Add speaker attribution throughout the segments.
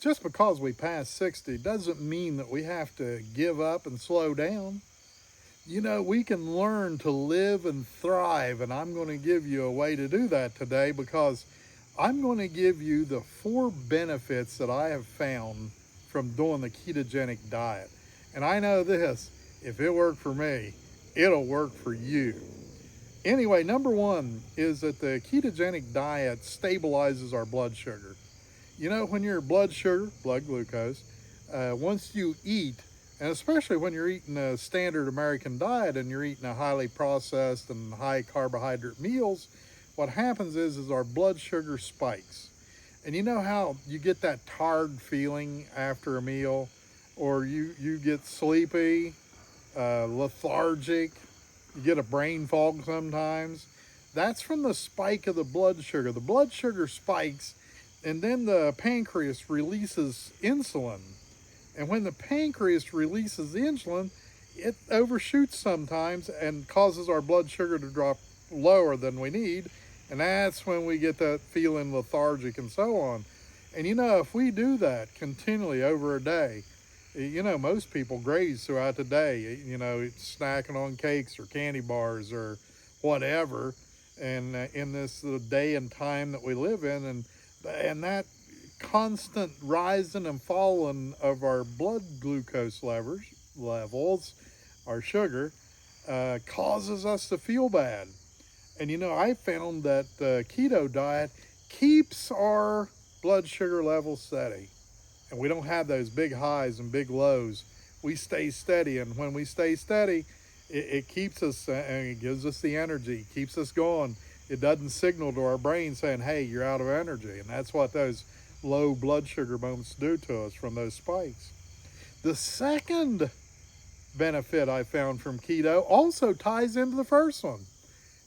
Speaker 1: just because we pass 60 doesn't mean that we have to give up and slow down. We can learn to live and thrive, and I'm going to give you a way to do that today because I'm going to give you the 4 benefits that I have found from doing the ketogenic diet. And I know this, if it worked for me, it'll work for you. Anyway, number 1 is that the ketogenic diet stabilizes our blood sugar. When your blood sugar, blood glucose, once you eat, and especially when you're eating a standard American diet and you're eating a highly processed and high carbohydrate meals, what happens is our blood sugar spikes. And you know how you get that tired feeling after a meal, or you get sleepy, lethargic, you get a brain fog sometimes? That's from the spike of the blood sugar. The blood sugar spikes, and then the pancreas releases insulin. And when the pancreas releases the insulin, it overshoots sometimes and causes our blood sugar to drop lower than we need. And that's when we get that feeling lethargic and so on. And if we do that continually over a day, most people graze throughout the day, snacking on cakes or candy bars or whatever. And in this day and time that we live in, and that constant rising and falling of our blood glucose levels, our sugar, causes us to feel bad. And I found that the keto diet keeps our blood sugar levels steady. And we don't have those big highs and big lows. We stay steady. And when we stay steady, it keeps us, and it gives us the energy, keeps us going. It doesn't signal to our brain saying, hey, you're out of energy. And that's what those low blood sugar moments do to us from those spikes. The second benefit I found from keto also ties into the first one.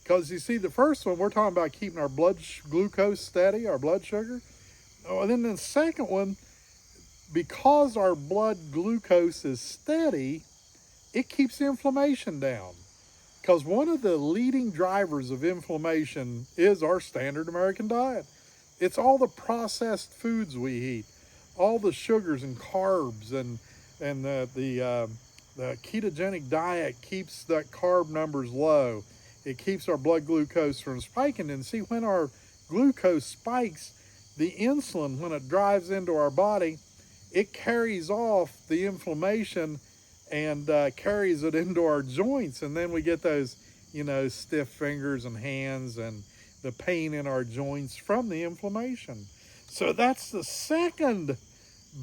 Speaker 1: Because you see, the first one, we're talking about keeping our blood glucose steady, our blood sugar. Oh, and then the second one, because our blood glucose is steady, it keeps inflammation down. Because one of the leading drivers of inflammation is our standard American diet. It's all the processed foods we eat, all the sugars and carbs, and the ketogenic diet keeps that carb numbers low. It keeps our blood glucose from spiking. And see, when our glucose spikes, the insulin, when it drives into our body, it carries off the inflammation and carries it into our joints. And then we get those, stiff fingers and hands and the pain in our joints from the inflammation. So that's the second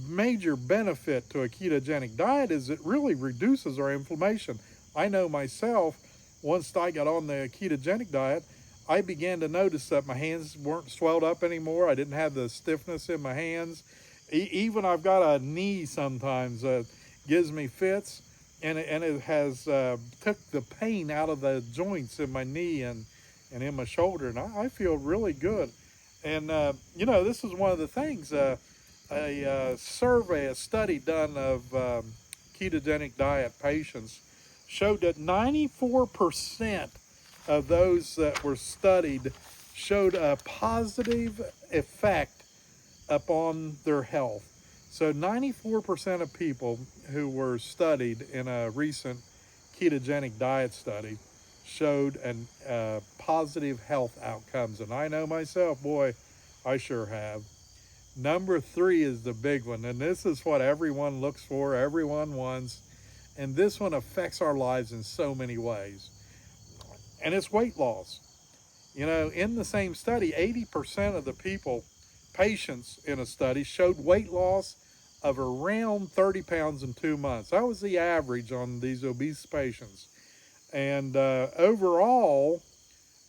Speaker 1: major benefit to a ketogenic diet, is it really reduces our inflammation. I know myself, once I got on the ketogenic diet, I began to notice that my hands weren't swelled up anymore. I didn't have the stiffness in my hands. Even I've got a knee sometimes that gives me fits, and it has took the pain out of the joints in my knee and in my shoulder, and I feel really good. And this is one of the things. A survey, a study done of ketogenic diet patients showed that 94% of those that were studied showed a positive effect upon their health. So 94% of people who were studied in a recent ketogenic diet study showed positive health outcomes. And I know myself, boy, I sure have. Number 3 is the big one, and this is what everyone looks for, everyone wants, and this one affects our lives in so many ways. And it's weight loss. In the same study, 80% of the patients in a study, showed weight loss of around 30 pounds in 2 months. That was the average on these obese patients. And overall,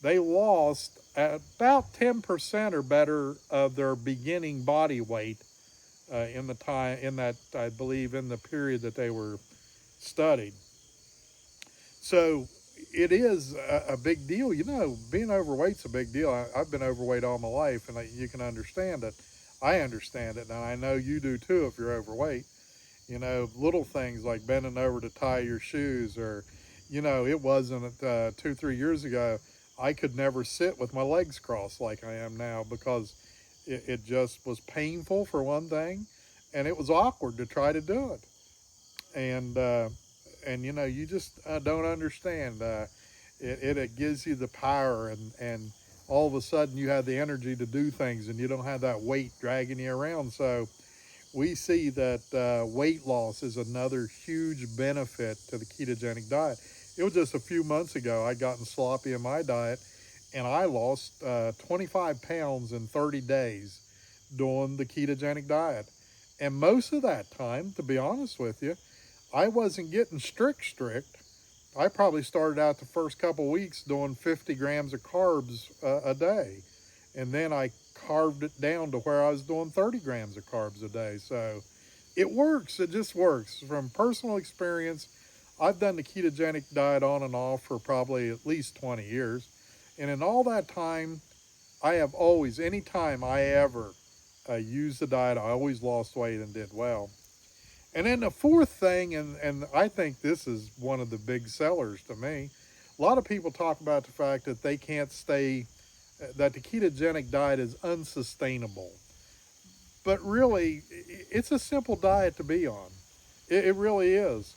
Speaker 1: they lost about 10% or better of their beginning body weight in the period that they were studied. So it is a big deal. Being overweight's a big deal. I've been overweight all my life, and you can understand it. I understand it, and I know you do too if you're overweight. Little things like bending over to tie your shoes, or, it wasn't 2-3 years ago, I could never sit with my legs crossed like I am now because it just was painful for one thing. and it was awkward to try to do it. And you know, you just don't understand. It gives you the power, and all of a sudden you have the energy to do things, and you don't have that weight dragging you around. So we see that weight loss is another huge benefit to the ketogenic diet. It was just a few months ago I'd gotten sloppy in my diet, and I lost 25 pounds in 30 days doing the ketogenic diet. And most of that time, to be honest with you, I wasn't getting strict. I probably started out the first couple weeks doing 50 grams of carbs a day. And then I carved it down to where I was doing 30 grams of carbs a day. So it works. It just works. From personal experience, I've done the ketogenic diet on and off for probably at least 20 years. And in all that time, I have always, anytime I ever used the diet, I always lost weight and did well. And then the fourth thing, and I think this is one of the big sellers to me, a lot of people talk about the fact that they can't stay, that the ketogenic diet is unsustainable. But really, it's a simple diet to be on. It really is.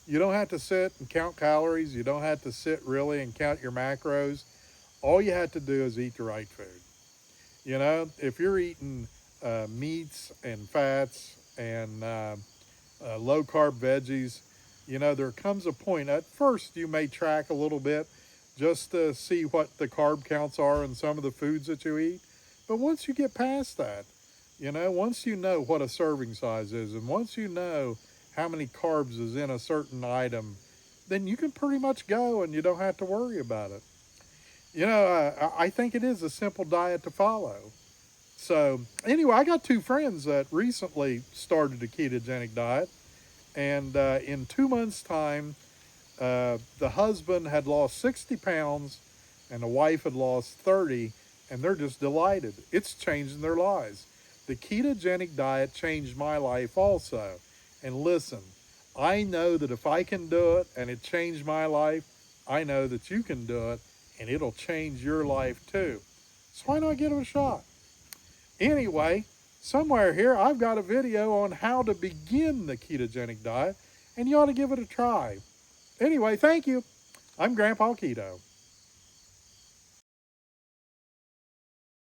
Speaker 1: You don't have to sit and count calories. You don't have to sit really and count your macros. All you have to do is eat the right food. You know, if you're eating meats and fats and low carb veggies, you know, there comes a point, at first you may track a little bit just to see what the carb counts are in some of the foods that you eat. But once you get past that, you know, once you know what a serving size is, and once you know how many carbs is in a certain item, then you can pretty much go and you don't have to worry about it. You know, I think it is a simple diet to follow. So anyway, I got two friends that recently started a ketogenic diet, and in 2 months' time, the husband had lost 60 pounds, and the wife had lost 30, and they're just delighted. It's changing their lives. The ketogenic diet changed my life also. And listen, I know that if I can do it and it changed my life, I know that you can do it, and it'll change your life too. So why not give it a shot? Anyway, somewhere here I've got a video on how to begin the ketogenic diet, and you ought to give it a try. Anyway, thank you. I'm Grandpa Keto.